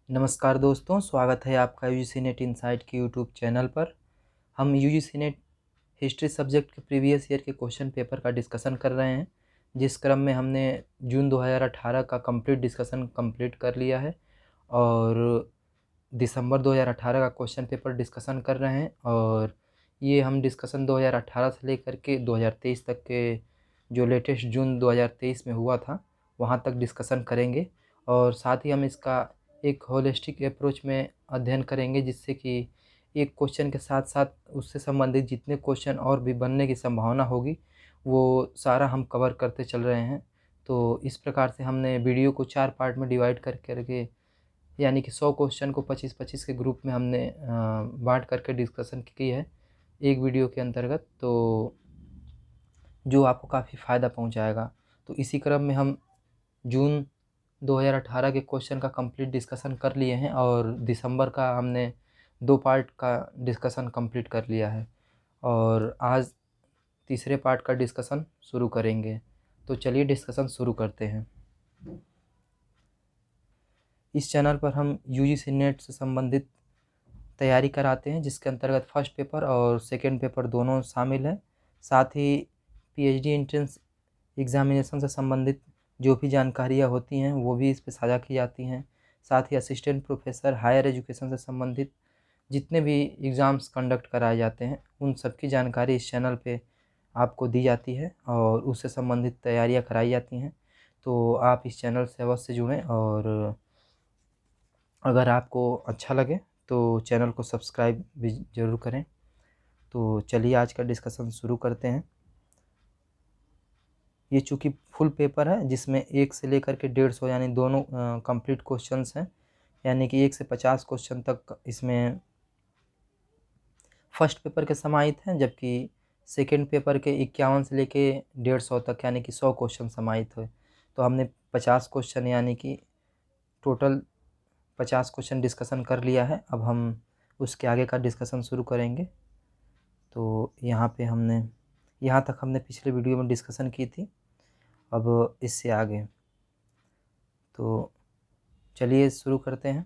नमस्कार दोस्तों, स्वागत है आपका यूजीसी नेट इनसाइट के यूट्यूब चैनल पर। हम यूजीसी नेट हिस्ट्री सब्जेक्ट के प्रीवियस ईयर के क्वेश्चन पेपर का डिस्कशन कर रहे हैं, जिस क्रम में हमने जून 2018 का कंप्लीट डिस्कशन कंप्लीट कर लिया है और दिसंबर 2018 का क्वेश्चन पेपर डिस्कशन कर रहे हैं। और ये हम डिस्कशन 2018 से लेकर के 2023 तक के जो लेटेस्ट जून 2023 में हुआ था वहाँ तक डिस्कशन करेंगे। और साथ ही हम इसका एक होलिस्टिक अप्रोच में अध्ययन करेंगे, जिससे कि एक क्वेश्चन के साथ साथ उससे संबंधित जितने क्वेश्चन और भी बनने की संभावना होगी वो सारा हम कवर करते चल रहे हैं। तो इस प्रकार से हमने वीडियो को 4 पार्ट में डिवाइड कर करके, यानी कि 100 क्वेश्चन को 25-25 के ग्रुप में हमने बांट करके डिस्कशन की है एक वीडियो के अंतर्गत, तो जो आपको काफ़ी फ़ायदा पहुंचाएगा। तो इसी क्रम में हम जून 2018 के क्वेश्चन का कंप्लीट डिस्कशन कर लिए हैं और दिसंबर का हमने 2 पार्ट का डिस्कशन कंप्लीट कर लिया है और आज तीसरे पार्ट का डिस्कशन शुरू करेंगे। तो चलिए डिस्कशन शुरू करते हैं। इस चैनल पर हम यूजीसी नेट से संबंधित तैयारी कराते हैं, जिसके अंतर्गत फर्स्ट पेपर और सेकेंड पेपर दोनों शामिल है। साथ ही पीएचडी एंट्रेंस एग्ज़ामिनेशन से संबंधित जो भी जानकारियाँ होती हैं वो भी इस पे साझा की जाती हैं। साथ ही असिस्टेंट प्रोफेसर हायर एजुकेशन से संबंधित जितने भी एग्ज़ाम्स कंडक्ट कराए जाते हैं उन सब की जानकारी इस चैनल पे आपको दी जाती है और उससे संबंधित तैयारियाँ कराई जाती हैं। तो आप इस चैनल से अवश्य जुड़ें और अगर आपको अच्छा लगे तो चैनल को सब्सक्राइब भी ज़रूर करें। तो चलिए आज का डिस्कशन शुरू करते हैं। ये चूँकि फुल पेपर है जिसमें 1 से लेकर के 150 यानी दोनों कंप्लीट क्वेश्चंस हैं, यानी कि 1 से 50 क्वेश्चन तक इसमें फर्स्ट पेपर के समाहित हैं, जबकि सेकंड पेपर के 51 से लेके 150 तक यानी कि 100 क्वेश्चन समाहित हुए। तो हमने 50 क्वेश्चन यानी कि टोटल 50 क्वेश्चन डिस्कशन कर लिया है। अब हम उसके आगे का डिस्कशन शुरू करेंगे। तो यहाँ तक हमने पिछले वीडियो में डिस्कशन की थी, अब इससे आगे। तो चलिए शुरू करते हैं।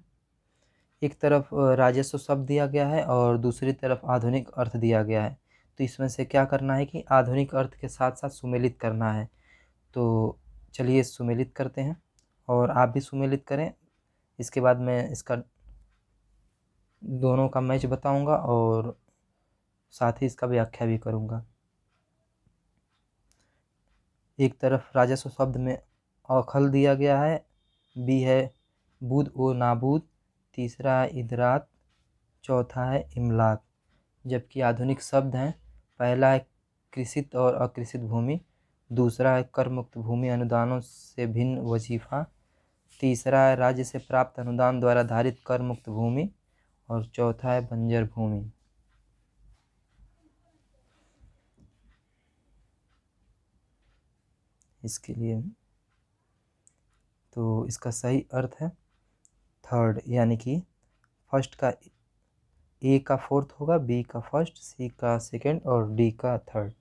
एक तरफ राजस्व शब्द दिया गया है और दूसरी तरफ आधुनिक अर्थ दिया गया है। तो इसमें से क्या करना है कि आधुनिक अर्थ के साथ साथ सुमेलित करना है। तो चलिए सुमेलित करते हैं और आप भी सुमेलित करें। इसके बाद मैं इसका दोनों का मैच बताऊंगा और साथ ही इसका व्याख्या भी करूंगा। एक तरफ राजस्व शब्द में अखल दिया गया है, बी है बुध व नाबूद, तीसरा है इदरात, चौथा है इमलाक। जबकि आधुनिक शब्द हैं, पहला है कृषित और अकृषित भूमि, दूसरा है कर मुक्त भूमि अनुदानों से भिन्न वजीफा, तीसरा है राज्य से प्राप्त अनुदान द्वारा धारित कर मुक्त भूमि और चौथा है बंजर भूमि। इसके लिए तो इसका सही अर्थ है थर्ड, यानी कि फर्स्ट का ए का फोर्थ होगा, बी का फर्स्ट, सी का सेकंड और डी का थर्ड।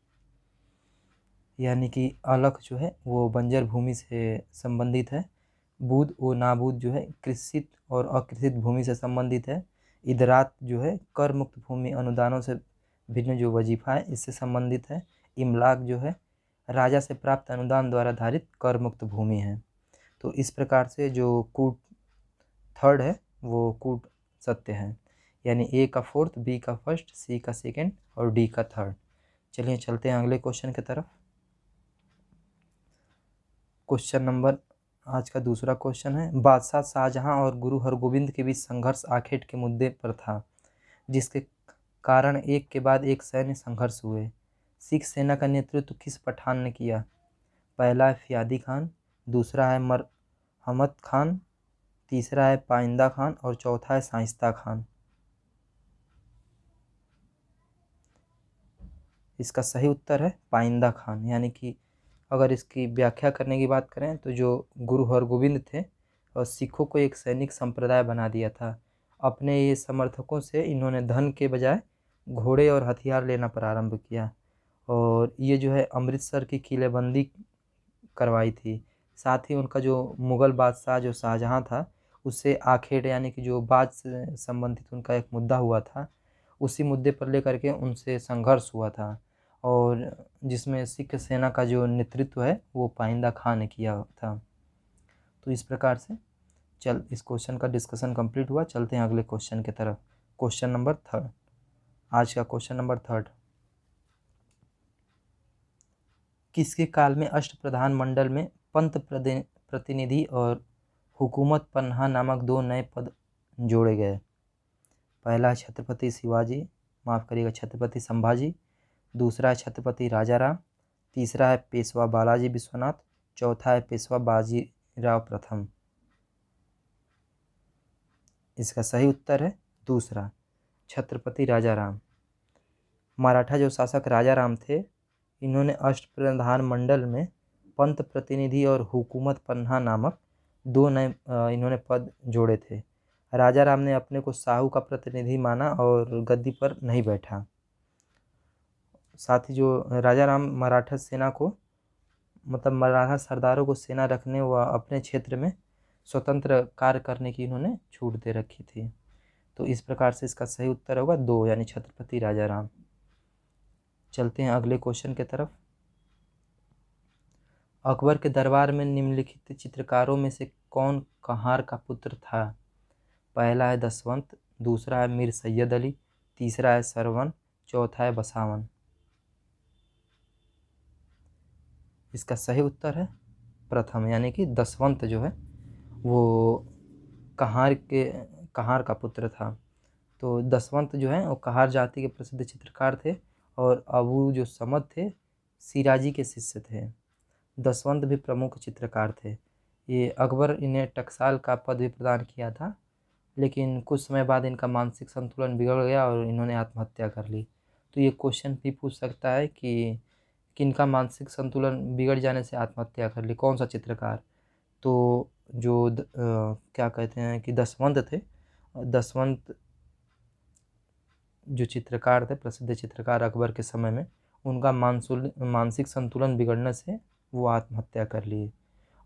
यानी कि अलख जो है वो बंजर भूमि से संबंधित है, बूद व नाबूद जो है कृषित और अकृषित भूमि से संबंधित है, इदरात जो है कर मुक्त भूमि अनुदानों से भिन्न जो वजीफा है इससे संबंधित है, इमलाक जो है राजा से प्राप्त अनुदान द्वारा धारित कर मुक्त भूमि है। तो इस प्रकार से जो कूट थर्ड है वो कूट सत्य है, यानी ए का फोर्थ, बी का फर्स्ट, सी का सेकंड और डी का थर्ड। चलिए चलते हैं अगले क्वेश्चन की तरफ। क्वेश्चन नंबर आज का दूसरा क्वेश्चन है, बादशाह शाहजहां और गुरु हरगोबिंद के बीच संघर्ष आखेट के मुद्दे पर था, जिसके कारण एक के बाद एक सैन्य संघर्ष हुए। सिख सेना का नेतृत्व किस पठान ने किया? पहला है फ़ियादी खान, दूसरा है मरहमत खान, तीसरा है पाइंदा खान और चौथा है शाइस्ता खान। इसका सही उत्तर है पाइंदा खान। यानी कि अगर इसकी व्याख्या करने की बात करें तो जो गुरु हरगोबिंद थे और सिखों को एक सैनिक संप्रदाय बना दिया था। अपने ये समर्थकों से इन्होंने धन के बजाय घोड़े और हथियार लेना प्रारंभ किया और ये जो है अमृतसर की किलेबंदी करवाई थी। साथ ही उनका जो मुग़ल बादशाह जो शाहजहाँ था उससे आखेड़ यानी कि जो बात से संबंधित उनका एक मुद्दा हुआ था, उसी मुद्दे पर लेकर के उनसे संघर्ष हुआ था, और जिसमें सिख सेना का जो नेतृत्व है वो पाइंदा खां ने किया था। तो इस प्रकार से इस क्वेश्चन का डिस्कशन कंप्लीट हुआ। चलते हैं अगले क्वेश्चन की तरफ। क्वेश्चन नंबर 3, आज का क्वेश्चन नंबर 3, किसके काल में अष्टप्रधान मंडल में पंत प्रतिनिधि और हुकूमत पन्हा नामक 2 नए पद जोड़े गए? पहला है छत्रपति शिवाजी, माफ़ करिएगा छत्रपति संभाजी, दूसरा है छत्रपति राजाराम, तीसरा है पेशवा बालाजी विश्वनाथ, चौथा है पेशवा बाजीराव प्रथम। इसका सही उत्तर है दूसरा, छत्रपति राजाराम। मराठा जो शासक राजाराम थे, इन्होंने अष्टप्रधान मंडल में पंत प्रतिनिधि और हुकूमत पन्हा नामक 2 नए इन्होंने पद जोड़े थे। राजाराम ने अपने को साहू का प्रतिनिधि माना और गद्दी पर नहीं बैठा। साथ ही जो राजाराम मराठा सेना को, मतलब मराठा सरदारों को सेना रखने व अपने क्षेत्र में स्वतंत्र कार्य करने की इन्होंने छूट दे रखी थी। तो इस प्रकार से इसका सही उत्तर होगा 2, यानी छत्रपति राजाराम। चलते हैं अगले क्वेश्चन की तरफ। अकबर के दरबार में निम्नलिखित चित्रकारों में से कौन कहार का पुत्र था? पहला है दसवंत, दूसरा है मीर सैयद अली, तीसरा है सरवन, चौथा है बसावन। इसका सही उत्तर है प्रथम, यानी कि दसवंत जो है वो कहार का पुत्र था। तो दसवंत जो है वो कहार जाति के प्रसिद्ध चित्रकार थे, और अबू जो समद थे सिराजी के शिष्य थे। दसवंत भी प्रमुख चित्रकार थे। ये अकबर इन्हें टकसाल का पद भी प्रदान किया था, लेकिन कुछ समय बाद इनका मानसिक संतुलन बिगड़ गया और इन्होंने आत्महत्या कर ली। तो ये क्वेश्चन भी पूछ सकता है कि किनका मानसिक संतुलन बिगड़ जाने से आत्महत्या कर ली, कौन सा चित्रकार? तो जो क्या कहते हैं कि दसवंत थे। दसवंत जो चित्रकार थे, प्रसिद्ध चित्रकार अकबर के समय में, उनका मानसिक संतुलन बिगड़ने से वो आत्महत्या कर लिए,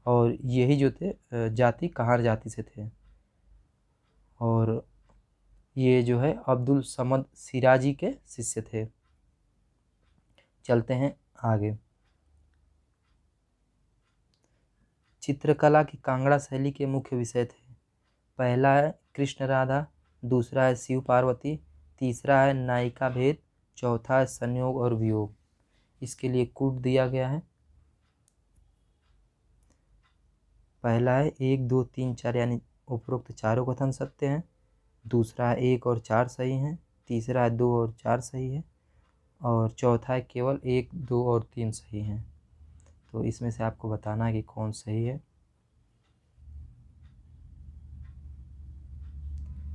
और यही जो थे जाति कहार जाति से थे। और ये जो है अब्दुल समद सिराजी के शिष्य थे। चलते हैं आगे। चित्रकला की कांगड़ा शैली के मुख्य विषय थे। पहला है कृष्ण राधा, दूसरा है शिव पार्वती, तीसरा है नायिका भेद, चौथा है संयोग और वियोग। इसके लिए कूट दिया गया है। पहला है 1, 2, 3, 4, यानी उपरोक्त चारों कथन सत्य हैं। दूसरा है 1 और 4 सही हैं। तीसरा है 2 और 4 सही है, और चौथा है केवल 1, 2 और 3 सही हैं। तो इसमें से आपको बताना है कि कौन सही है।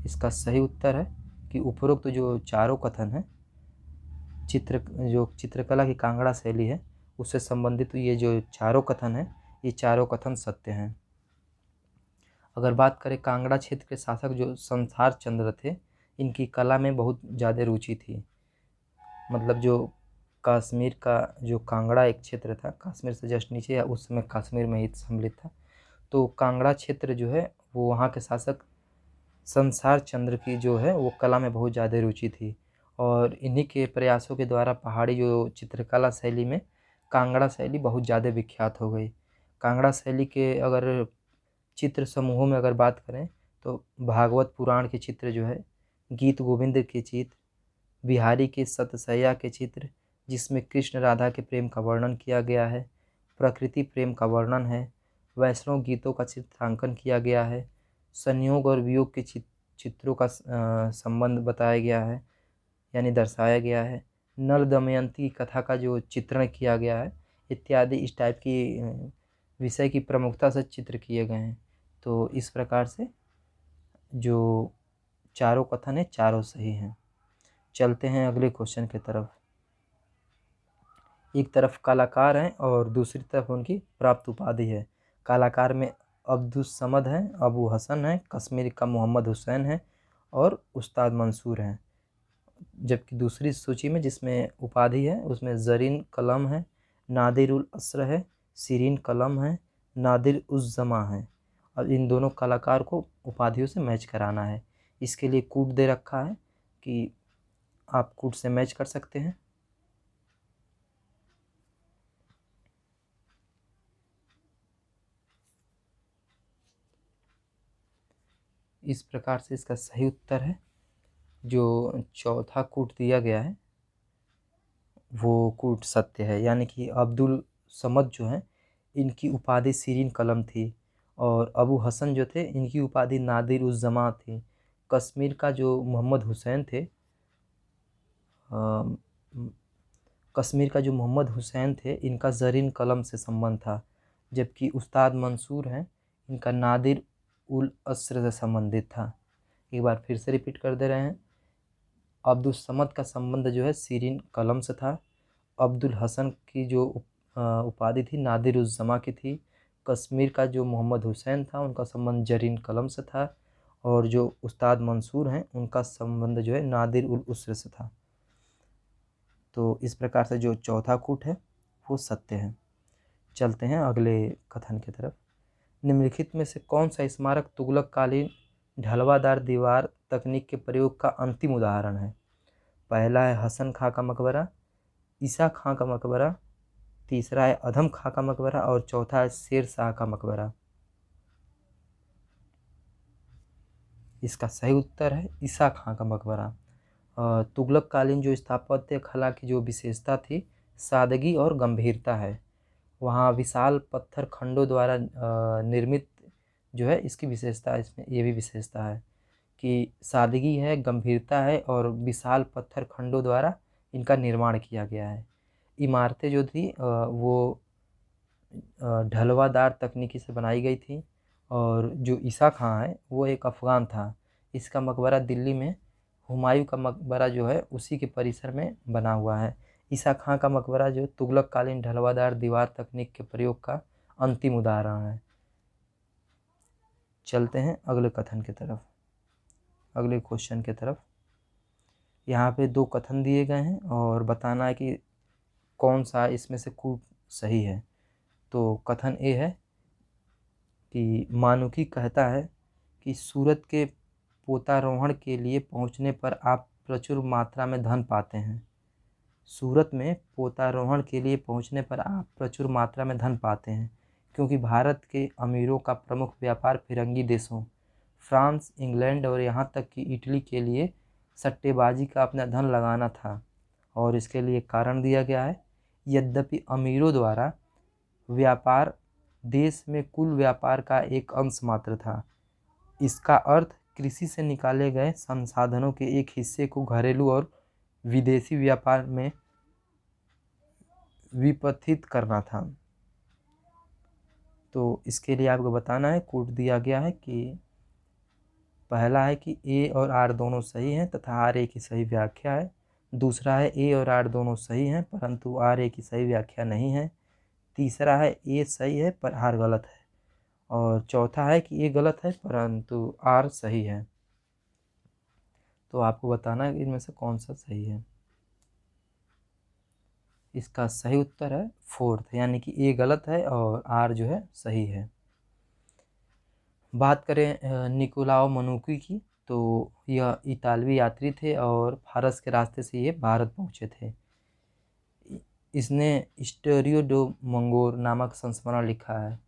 इसका सही उत्तर है कि उपरोक्त जो चारों कथन हैं, जो चित्रकला की कांगड़ा शैली है उससे संबंधित ये जो चारों कथन हैं, ये चारों कथन सत्य हैं। अगर बात करें कांगड़ा क्षेत्र के शासक जो संसार चंद्र थे, इनकी कला में बहुत ज़्यादा रुचि थी। मतलब जो कश्मीर का जो कांगड़ा एक क्षेत्र था, कश्मीर से जस्ट नीचे, या उस समय कश्मीर में ही सम्मिलित था, तो कांगड़ा क्षेत्र जो है वो वहाँ के शासक संसार चंद्र की जो है वो कला में बहुत ज़्यादा रुचि थी, और इन्हीं के प्रयासों के द्वारा पहाड़ी जो चित्रकला शैली में कांगड़ा शैली बहुत ज़्यादा विख्यात हो गई। कांगड़ा शैली के अगर चित्र समूहों में अगर बात करें तो भागवत पुराण के चित्र जो है, गीत गोविंद के चित्र, बिहारी के सतसैया के चित्र जिसमें कृष्ण राधा के प्रेम का वर्णन किया गया है, प्रकृति प्रेम का वर्णन है, वैष्णव गीतों का चित्रांकन किया गया है, संयोग और वियोग के चित्रों का संबंध बताया गया है, यानी दर्शाया गया है, नल दमयंती की कथा का जो चित्रण किया गया है, इत्यादि इस टाइप की विषय की प्रमुखता से चित्र किए गए हैं। तो इस प्रकार से जो चारों कथन है चारों सही हैं। चलते हैं अगले क्वेश्चन की तरफ। एक तरफ कलाकार हैं और दूसरी तरफ उनकी प्राप्त उपाधि है। कलाकार में अब्दुल समद हैं, अबू हसन हैं, कश्मीर का मोहम्मद हुसैन है, और उस्ताद मंसूर हैं। जबकि दूसरी सूची में जिसमें उपाधि है उसमें जरीन कलम है, नादिर उल असर है, सीरीन कलम है, नादिर उज़्ज़मा है, अब इन दोनों कलाकार को उपाधियों से मैच कराना है। इसके लिए कूट दे रखा है कि आप कूट से मैच कर सकते हैं। इस प्रकार से इसका सही उत्तर है जो चौथा कूट दिया गया है वो कूट सत्य है। यानी कि अब्दुल समद जो है इनकी उपाधि सीरीन कलम थी और अबू हसन जो थे इनकी उपाधि नादिर उज़ ज़मा थी। कश्मीर का जो मोहम्मद हुसैन थे अ, कश्मीर का जो मोहम्मद हुसैन थे इनका ज़रीन कलम से संबंध था, जबकि उस्ताद मंसूर हैं इनका नादिर उल अस्र से संबंधित था। एक बार फिर से रिपीट कर दे रहे हैं। अब्दुल समद का संबंध जो है सीरीन कलम से था। अब्दुल हसन की जो उपाधि थी नादिर उज़ ज़मा की थी। कश्मीर का जो मोहम्मद हुसैन था उनका संबंध जरीन कलम से था और जो उस्ताद मंसूर हैं उनका संबंध जो है नादिर उल उसर से था। तो इस प्रकार से जो चौथा कूट है वो सत्य है। चलते हैं अगले कथन की तरफ। निम्नलिखित में से कौन सा स्मारक तुगलक कालीन ढलवादार दीवार तकनीक के प्रयोग का अंतिम उदाहरण है? पहला है हसन खां का मकबरा, ईसा खां का मकबरा, तीसरा है अधम खां का मकबरा और चौथा है शेर शाह का मकबरा। इसका सही उत्तर है ईसा खां का मकबरा। तुगलक कालीन जो स्थापत्य कला की जो विशेषता थी सादगी और गंभीरता है। वहाँ विशाल पत्थर खंडों द्वारा निर्मित जो है इसकी विशेषता, इसमें ये भी विशेषता है कि सादगी है, गंभीरता है और विशाल पत्थर खंडों द्वारा इनका निर्माण किया गया है। इमारतें जो थी वो ढलवादार तकनीकी से बनाई गई थी और जो ईसा खां है वो एक अफ़गान था। इसका मकबरा दिल्ली में हुमायूं का मकबरा जो है उसी के परिसर में बना हुआ है। ईसा खां का मकबरा जो तुगलक कालीन ढलवादार दीवार तकनीक के प्रयोग का अंतिम उदाहरण है। चलते हैं अगले कथन की तरफ, अगले क्वेश्चन की तरफ। यहाँ पे दो कथन दिए गए हैं और बताना है कि कौन सा इसमें से कूट सही है। तो कथन ए है कि मानुकी कहता है कि सूरत के पोतारोहण के लिए पहुंचने पर आप प्रचुर मात्रा में धन पाते हैं। सूरत में पोतारोहण के लिए पहुंचने पर आप प्रचुर मात्रा में धन पाते हैं क्योंकि भारत के अमीरों का प्रमुख व्यापार फिरंगी देशों फ्रांस, इंग्लैंड और यहाँ तक कि इटली के लिए सट्टेबाजी का अपना धन लगाना था और इसके लिए कारण दिया गया है। यद्यपि अमीरों द्वारा व्यापार देश में कुल व्यापार का एक अंश मात्र था। इसका अर्थ कृषि से निकाले गए संसाधनों के एक हिस्से को घरेलू और विदेशी व्यापार में विपथित करना था। तो इसके लिए आपको बताना है, कोड दिया गया है कि पहला है कि ए और आर दोनों सही हैं तथा आर ए की सही व्याख्या है। दूसरा है ए और आर दोनों सही हैं परंतु आर ए की सही व्याख्या नहीं है। तीसरा है ए सही है पर आर गलत है और चौथा है कि ए गलत है परंतु आर सही है। तो आपको बताना है कि इनमें से कौन सा सही है। इसका सही उत्तर है फोर्थ, यानी कि ए गलत है और आर जो है सही है। बात करें निकोलाओ मनुकी की, तो यह इतालवी यात्री थे और फारस के रास्ते से ये भारत पहुँचे थे। इसने स्टोरियो डो मंगोर नामक संस्मरण लिखा है।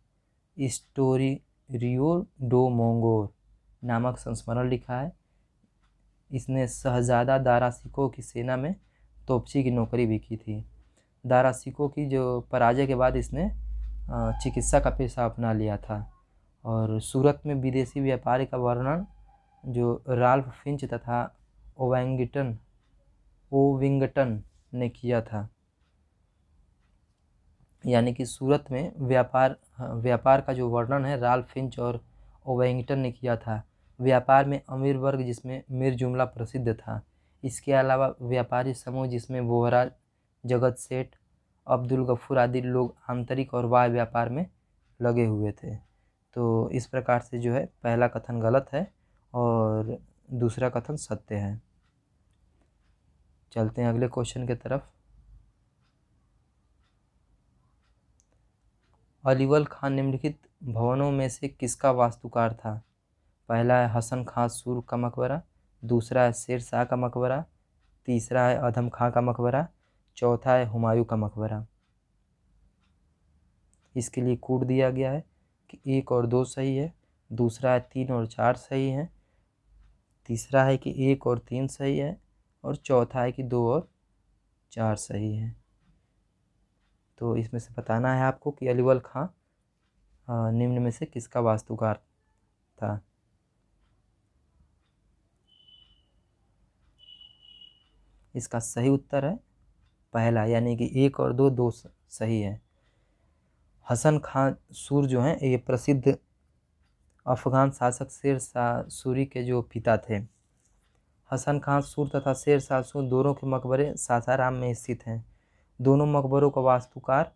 स्टोरियो डो मंगोर नामक संस्मरण लिखा है। इसने शहजादा दारा सिकोह की सेना में तोपची की नौकरी भी की थी। दारा सिकोह की जो पराजय के बाद इसने चिकित्सा का पेशा अपना लिया था और सूरत में विदेशी व्यापारी का वर्णन जो राल्फ फिंच तथा ओविंगटन ने किया था। यानी कि सूरत में व्यापार का जो वर्णन है राल्फ फिंच और ओविंगटन ने किया था। व्यापार में अमीर वर्ग जिसमें मीर जुमला प्रसिद्ध था। इसके अलावा व्यापारी समूह जिसमें वोहरा, जगत सेठ, अब्दुल गफूर आदि लोग आंतरिक और बाह्य व्यापार में लगे हुए थे। तो इस प्रकार से जो है पहला कथन गलत है और दूसरा कथन सत्य है। चलते हैं अगले क्वेश्चन की तरफ। अलीवल खां निम्नलिखित भवनों में से किसका वास्तुकार था? पहला है हसन खां सूर का मकबरा, दूसरा है शेर शाह का मकबरा, तीसरा है अधम खां का मकबरा, चौथा है हुमायूं का मकबरा। इसके लिए कोड दिया गया है कि 1 और 2 सही है, दूसरा है 3 और 4 सही है, तीसरा है कि 1 और 3 सही है, और चौथा है कि 2 और 4 सही है। तो इसमें से बताना है आपको कि अलीवल खां निम्न में से किसका वास्तुकार था। इसका सही उत्तर है पहला, यानी कि 1 और 2 सही है। हसन खां सूर जो हैं ये प्रसिद्ध अफगान शासक शेर शाह सूरी के जो पिता थे। हसन खां सूर तथा शेर शाह सूरी दोनों के मकबरे सासाराम में स्थित हैं। दोनों मकबरों का वास्तुकार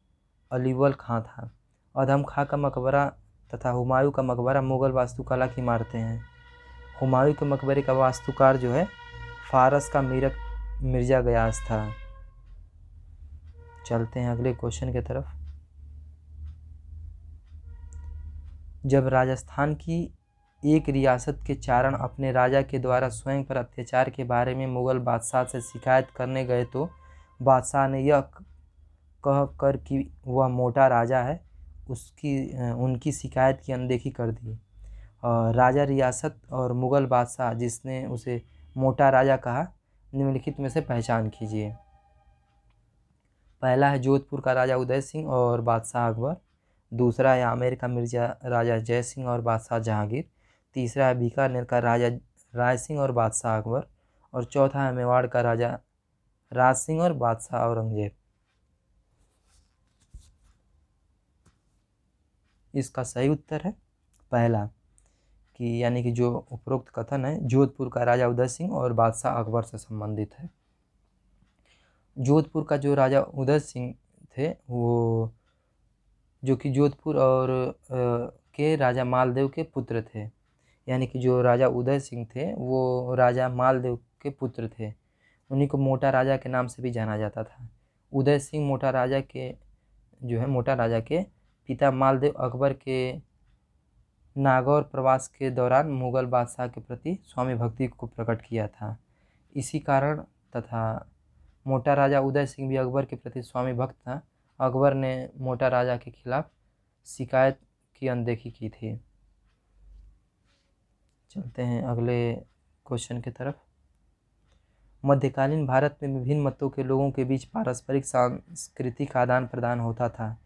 अलीवल खां था। अधम खां का मकबरा तथा हुमायूं का मकबरा मुगल वास्तुकला की इमारतें हैं। हुमायूं के मकबरे का वास्तुकार जो है फारस का मिर्जा गयास था। चलते हैं अगले क्वेश्चन की तरफ। जब राजस्थान की एक रियासत के चारण अपने राजा के द्वारा स्वयं पर अत्याचार के बारे में मुगल बादशाह से शिकायत करने गए तो बादशाह ने यह कह कर कि वह मोटा राजा है उनकी शिकायत की अनदेखी कर दी। राजा रियासत और मुगल बादशाह जिसने उसे मोटा राजा कहा, निम्नलिखित में से पहचान कीजिए। पहला है जोधपुर का राजा उदय सिंह और बादशाह अकबर, दूसरा है आमेर का मिर्जा राजा जय सिंह और बादशाह जहांगीर, तीसरा है बीकानेर का राजा राय सिंह और बादशाह अकबर, और चौथा है मेवाड़ का राजा राज सिंह और बादशाह औरंगजेब। इसका सही उत्तर है पहला, कि यानी कि जो उपरोक्त कथन है जोधपुर का राजा उदय सिंह और बादशाह अकबर से संबंधित है। जोधपुर का जो राजा उदय सिंह थे वो जो कि जोधपुर और के राजा मालदेव के पुत्र थे, यानी कि जो राजा उदय सिंह थे वो राजा मालदेव के पुत्र थे। उन्हीं को मोटा राजा के नाम से भी जाना जाता था। उदय सिंह मोटा राजा के पिता मालदेव अकबर के नागौर प्रवास के दौरान मुगल बादशाह के प्रति स्वामी भक्ति को प्रकट किया था। इसी कारण तथा मोटा राजा उदय सिंह भी अकबर के प्रति स्वामी भक्त था। अकबर ने मोटा राजा के खिलाफ शिकायत की अनदेखी की थी। चलते हैं अगले क्वेश्चन की तरफ। मध्यकालीन भारत में विभिन्न मतों के लोगों के बीच पारस्परिक सांस्कृतिक आदान प्रदान होता था।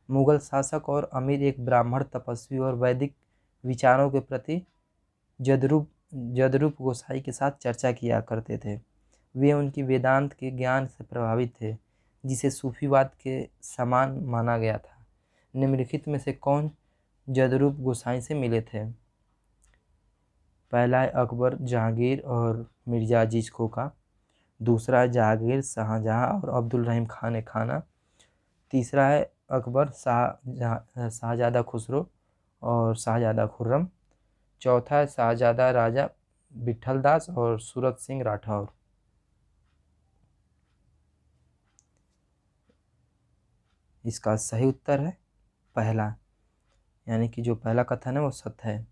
मुगल शासक और अमीर एक ब्राह्मण तपस्वी और वैदिक विचारों के प्रति जदरूप गोसाई के साथ चर्चा किया करते थे। वे उनकी वेदांत के ज्ञान से प्रभावित थे, जिसे सूफीवाद के समान माना गया था। निम्नलिखित में से कौन जदरूप गोसाई से मिले थे? पहला है अकबर, जहांगीर और मिर्जा अजीज खोका, दूसरा है जहांगीर, शाहजहां और अब्दुल रहीम खान खाना, तीसरा है अकबर, शाहजादा खुसरो और शाहजादा खुर्रम, चौथा है शाहजादा राजा विठल दास और सूरत सिंह राठौर। इसका सही उत्तर है पहला, यानी कि जो पहला कथन है वो सत्य है।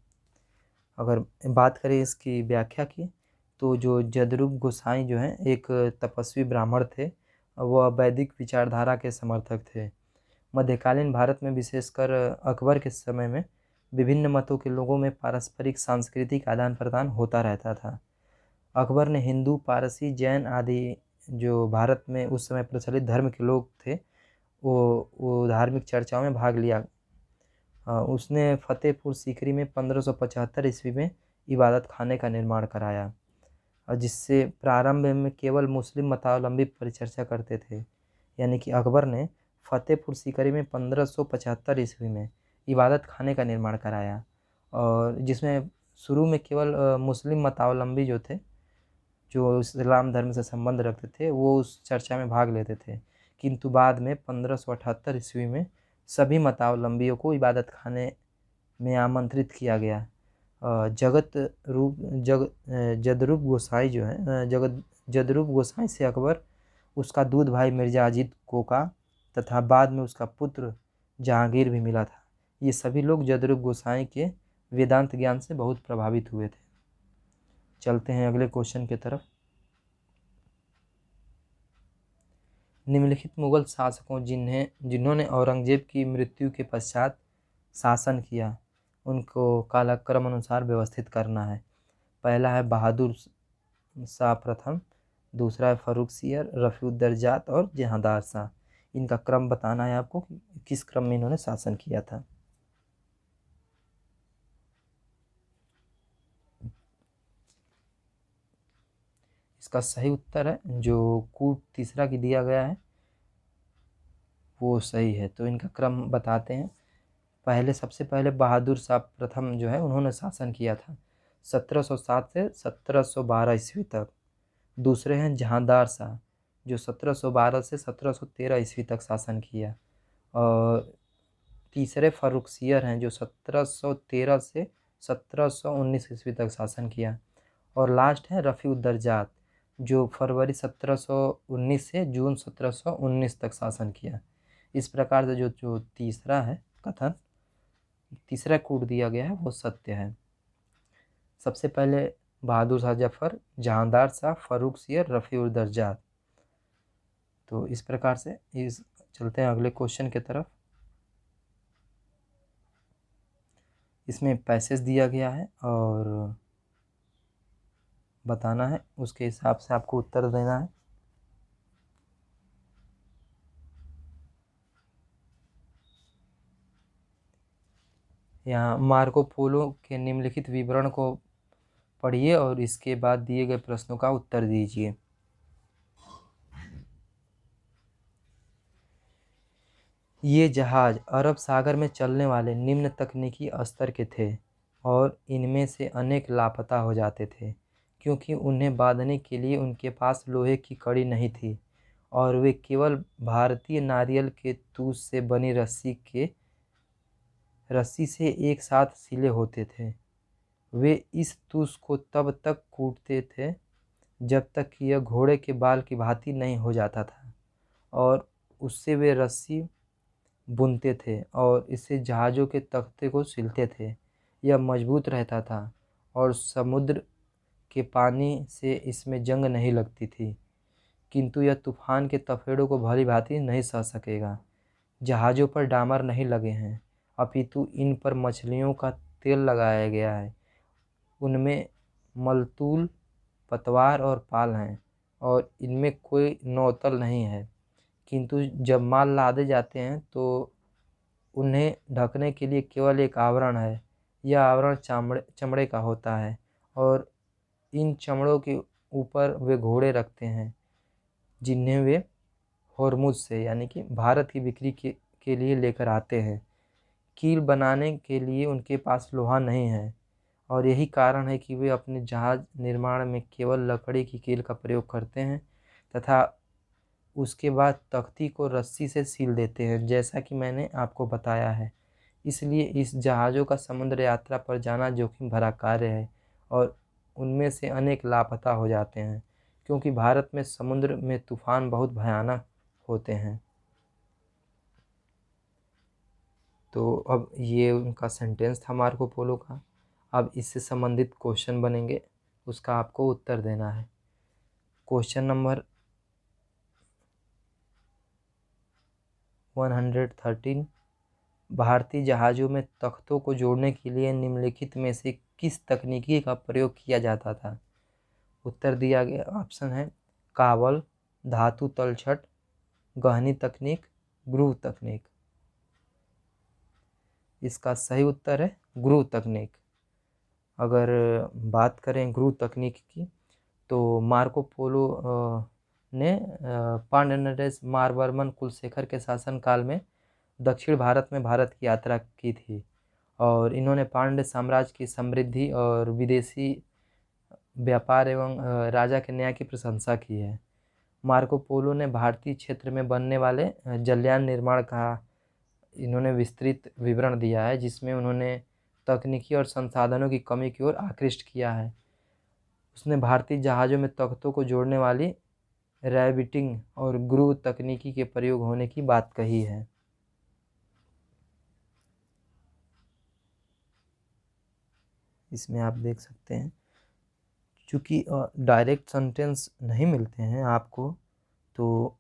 अगर बात करें इसकी व्याख्या की तो जो जदरूप गोसाई जो हैं एक तपस्वी ब्राह्मण थे, वह वैदिक विचारधारा के समर्थक थे। मध्यकालीन भारत में विशेषकर अकबर के समय में विभिन्न मतों के लोगों में पारस्परिक सांस्कृतिक आदान प्रदान होता रहता था। अकबर ने हिंदू, पारसी, जैन आदि जो भारत में उस समय प्रचलित धर्म के लोग थे वो धार्मिक चर्चाओं में भाग लिया। उसने फतेहपुर सीकरी में 1575 ईस्वी में इबादत खाने का निर्माण कराया, और जिससे प्रारंभ में केवल मुस्लिम मतावलंबी परिचर्चा करते थे। यानी कि अकबर ने फतेहपुर सीकरी में 1575 ईस्वी में इबादत खाने का निर्माण कराया, और जिसमें शुरू में केवल मुस्लिम मतावलंबी जो थे, जो इस्लाम धर्म से संबंध रखते थे, वो उस चर्चा में भाग लेते थे। किंतु बाद में 1578 ईस्वी में सभी मतावलंबियों को इबादत खाने में आमंत्रित किया गया। जदरूप गोसाई जो है जदरूप गोसाई से अकबर, उसका दूध भाई मिर्जा अजीत कोका तथा बाद में उसका पुत्र जहांगीर भी मिला था। ये सभी लोग जदरूप गोसाई के वेदांत ज्ञान से बहुत प्रभावित हुए थे। चलते हैं अगले क्वेश्चन की तरफ। निम्नलिखित मुगल शासकों जिन्होंने औरंगजेब की मृत्यु के पश्चात शासन किया, उनको कालक्रम अनुसार व्यवस्थित करना है। पहला है बहादुर शाह प्रथम, दूसरा है फर्रुखसियर, रफीउद्दर्जात और जहांदार शाह। इनका क्रम बताना है आपको कि किस क्रम में इन्होंने शासन किया था। इसका सही उत्तर है जो कूट तीसरा की दिया गया है वो सही है। तो इनका क्रम बताते हैं। सबसे पहले बहादुर शाह प्रथम जो है उन्होंने शासन किया था 1707 से 1712 ईस्वी तक। दूसरे हैं जहांदार शाह जो 1712 से 1713 ईस्वी तक शासन किया। और तीसरे फर्रुखसियर हैं जो 1713 से 1719 ईस्वी तक शासन किया। और लास्ट है रफीउद्दर्जात जो फरवरी 1719 से जून 1719 तक शासन किया। इस प्रकार से जो तीसरा है कथन, तीसरा कूट दिया गया है वो सत्य है। सबसे पहले बहादुर शाह जफर, जहांदार शाह, फर्रुखसियर, रफीउद्दर्जात। तो इस प्रकार से चलते हैं अगले क्वेश्चन की तरफ। इसमें पैसेज दिया गया है और बताना है, उसके हिसाब से आपको उत्तर देना है। यहाँ मार्को पोलो के निम्नलिखित विवरण को पढ़िए और इसके बाद दिए गए प्रश्नों का उत्तर दीजिए। ये जहाज अरब सागर में चलने वाले निम्न तकनीकी स्तर के थे और इनमें से अनेक लापता हो जाते थे क्योंकि उन्हें बांधने के लिए उनके पास लोहे की कड़ी नहीं थी और वे केवल भारतीय नारियल के तूश से बनी रस्सी से एक साथ सिले होते थे। वे इस तूश को तब तक कूटते थे जब तक कि यह घोड़े के बाल की भांति नहीं हो जाता था और उससे वे रस्सी बुनते थे और इससे जहाज़ों के तख्ते को सिलते थे। यह मजबूत रहता था और समुद्र के पानी से इसमें जंग नहीं लगती थी, किंतु यह तूफान के तफेड़ों को भली भांति नहीं सह सकेगा। जहाज़ों पर डामर नहीं लगे हैं, अपितु इन पर मछलियों का तेल लगाया गया है। उनमें मलतूल, पतवार और पाल हैं और इनमें कोई नौतल नहीं है, किंतु जब माल लादे जाते हैं तो उन्हें ढकने के लिए केवल एक आवरण है। यह आवरण चमड़े का होता है और इन चमड़ों के ऊपर वे घोड़े रखते हैं जिन्हें वे होर्मुज से यानी कि भारत की बिक्री के लिए लेकर आते हैं। कील बनाने के लिए उनके पास लोहा नहीं है और यही कारण है कि वे अपने जहाज निर्माण में केवल लकड़ी की कील का प्रयोग करते हैं तथा उसके बाद तख्ती को रस्सी से सील देते हैं, जैसा कि मैंने आपको बताया है। इसलिए इस जहाज़ों का समुद्र यात्रा पर जाना जोखिम भरा कार्य है और उनमें से अनेक लापता हो जाते हैं क्योंकि भारत में समुद्र में तूफान बहुत भयानक होते हैं। तो अब ये उनका सेंटेंस था मार्को पोलो का। अब इससे संबंधित क्वेश्चन बनेंगे, उसका आपको उत्तर देना है। क्वेश्चन नंबर 113, भारतीय जहाज़ों में तख्तों को जोड़ने के लिए निम्नलिखित में से किस तकनीकी का प्रयोग किया जाता था? उत्तर दिया गया ऑप्शन है कावल, धातु तलछट, गहनी तकनीक, ग्रूव तकनीक। इसका सही उत्तर है ग्रूव तकनीक। अगर बात करें ग्रूव तकनीक की तो मार्को पोलो ने पांड्य नरेश मारवर्मन कुलशेखर के शासनकाल में दक्षिण भारत में भारत की यात्रा की थी और इन्होंने पांड्य साम्राज्य की समृद्धि और विदेशी व्यापार एवं राजा के न्याय की प्रशंसा की है। मार्को पोलो ने भारतीय क्षेत्र में बनने वाले जलयान निर्माण का इन्होंने विस्तृत विवरण दिया है, जिसमें उन्होंने तकनीकी और संसाधनों की कमी की ओर आकृष्ट किया है। उसने भारतीय जहाज़ों में तख्तों को जोड़ने वाली रैबिटिंग और ग्रूव तकनीकी के प्रयोग होने की बात कही है। इसमें आप देख सकते हैं, चूँकि डायरेक्ट सेंटेंस नहीं मिलते हैं आपको, तो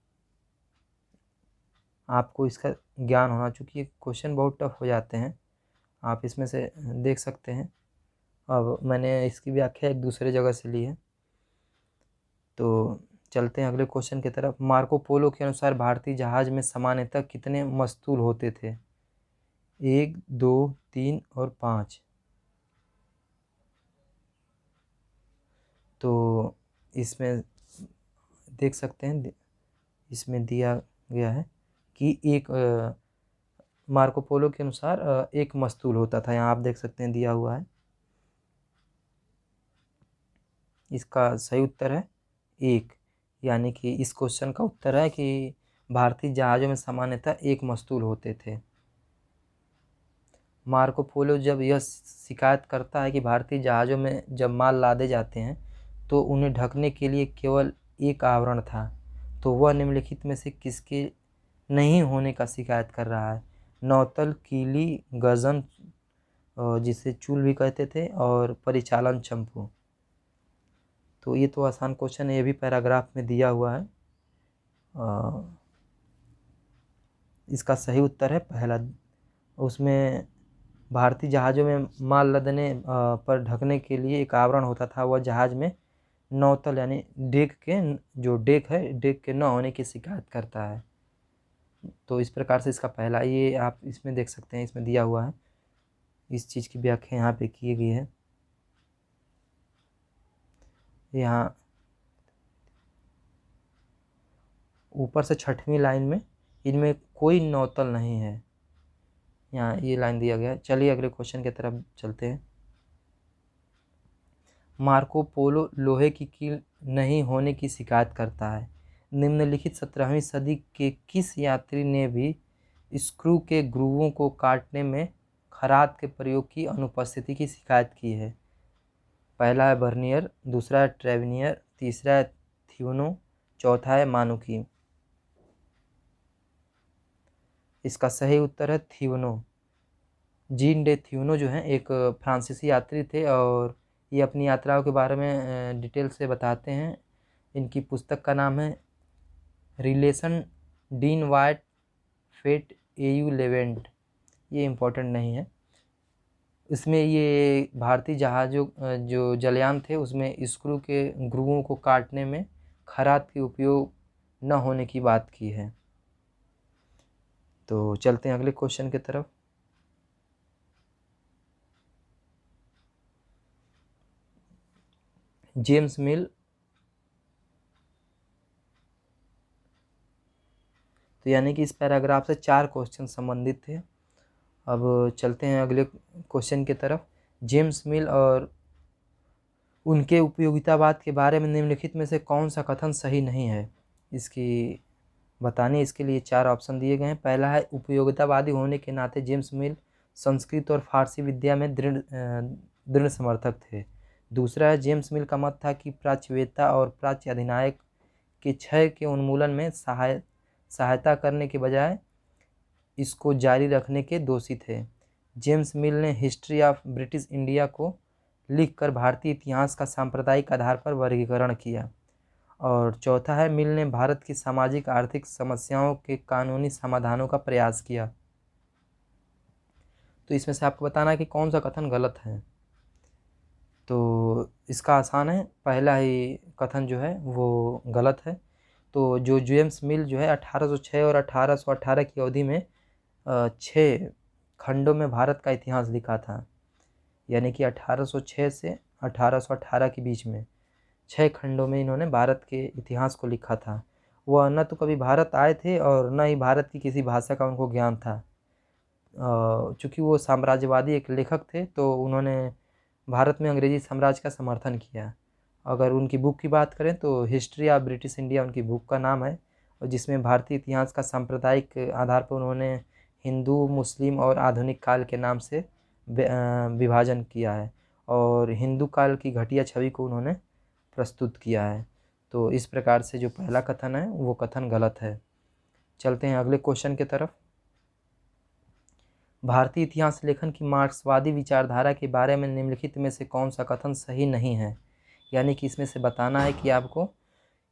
आपको इसका ज्ञान होना, चूँकि ये क्वेश्चन बहुत टफ हो जाते हैं, आप इसमें से देख सकते हैं। अब मैंने इसकी व्याख्या एक दूसरे जगह से ली है। तो चलते हैं अगले क्वेश्चन की तरफ। मार्को पोलो के अनुसार भारतीय जहाज में सामान्यतः कितने मस्तूल होते थे? 1, 2, 3 और 5। तो इसमें देख सकते हैं, इसमें दिया गया है कि मार्को पोलो के अनुसार एक मस्तूल होता था। यहाँ आप देख सकते हैं दिया हुआ है। इसका सही उत्तर है 1, यानी कि इस क्वेश्चन का उत्तर है कि भारतीय जहाज़ों में सामान्यतः एक मस्तूल होते थे। मार्को पोलो जब यह शिकायत करता है कि भारतीय जहाज़ों में जब माल लादे जाते हैं तो उन्हें ढकने के लिए केवल एक आवरण था, तो वह निम्नलिखित में से किसके नहीं होने का शिकायत कर रहा है? नौतल, कीली, गजन, जिसे चूल भी कहते थे, और परिचालन चंपू। तो ये तो आसान क्वेश्चन है, ये भी पैराग्राफ में दिया हुआ है। इसका सही उत्तर है पहला। उसमें भारतीय जहाज़ों में माल लदने पर ढकने के लिए एक आवरण होता था, वह जहाज़ में नौतल यानी डेक के जो डेक है, डेक के न होने की शिकायत करता है। तो इस प्रकार से इसका पहला, ये आप इसमें देख सकते हैं, इसमें दिया हुआ है, इस चीज़ की व्याख्या यहाँ पे की गई है। यहाँ ऊपर से 6वीं लाइन में इनमें कोई नौतल नहीं है, यहाँ ये लाइन दिया गया है। चलिए अगले क्वेश्चन की तरफ चलते हैं। मार्को पोलो लोहे की कील नहीं होने की शिकायत करता है। निम्नलिखित 17वीं सदी के किस यात्री ने भी स्क्रू के ग्रूवों को काटने में खराद के प्रयोग की अनुपस्थिति की शिकायत की है? पहला है बर्नियर, दूसरा है ट्रेविनियर, तीसरा है थियोनो, चौथा है मानुकी। इसका सही उत्तर है थियोनो। जीन डे थियोनो जो हैं एक फ्रांसीसी यात्री थे, और ये अपनी यात्राओं के बारे में डिटेल से बताते हैं। इनकी पुस्तक का नाम है रिलेशन डीन वाइट फेट एयू लेवेंट। ये इम्पोर्टेंट नहीं है। इसमें ये भारतीय जहाज़ों जो जलयान थे उसमें स्क्रू के ग्रूवों को काटने में खराद के उपयोग न होने की बात की है। तो चलते हैं अगले क्वेश्चन की तरफ। जेम्स मिल, तो यानी कि इस पैराग्राफ से 4 क्वेश्चन संबंधित थे। अब चलते हैं अगले क्वेश्चन की तरफ। जेम्स मिल और उनके उपयोगितावाद के बारे में निम्नलिखित में से कौन सा कथन सही नहीं है? इसकी बताने इसके लिए 4 ऑप्शन दिए गए हैं। पहला है उपयोगितावादी होने के नाते जेम्स मिल संस्कृत और फारसी विद्या में दृढ़ समर्थक थे। दूसरा है जेम्स मिल का मत था कि प्राच्यवेत्ता और प्राच्य अधिनायक के क्षय के उन्मूलन में सहायता करने के बजाय इसको जारी रखने के दोषी थे। जेम्स मिल ने हिस्ट्री ऑफ ब्रिटिश इंडिया को लिखकर भारतीय इतिहास का सांप्रदायिक आधार पर वर्गीकरण किया। और चौथा है मिल ने भारत की सामाजिक आर्थिक समस्याओं के कानूनी समाधानों का प्रयास किया। तो इसमें से आपको बताना है कि कौन सा कथन गलत है। तो इसका आसान है, पहला ही कथन जो है वो गलत है। तो जो जेम्स मिल जो है 1806 और 1818 की अवधि में 6 खंडों में भारत का इतिहास लिखा था, यानी कि 1806 से 1818 के बीच में 6 खंडों में इन्होंने भारत के इतिहास को लिखा था। वह न तो कभी भारत आए थे और न ही भारत की किसी भाषा का उनको ज्ञान था। चूँकि वो साम्राज्यवादी एक लेखक थे, तो उन्होंने भारत में अंग्रेजी साम्राज्य का समर्थन किया। अगर उनकी बुक की बात करें तो हिस्ट्री ऑफ ब्रिटिश इंडिया उनकी बुक का नाम है, और जिसमें भारतीय इतिहास का सांप्रदायिक आधार पर उन्होंने हिंदू, मुस्लिम और आधुनिक काल के नाम से विभाजन किया है, और हिंदू काल की घटिया छवि को उन्होंने प्रस्तुत किया है। तो इस प्रकार से जो पहला कथन है वो कथन गलत है। चलते हैं अगले क्वेश्चन की तरफ। भारतीय इतिहास लेखन की मार्क्सवादी विचारधारा के बारे में निम्नलिखित में से कौन सा कथन सही नहीं है। यानी कि इसमें से बताना है कि आपको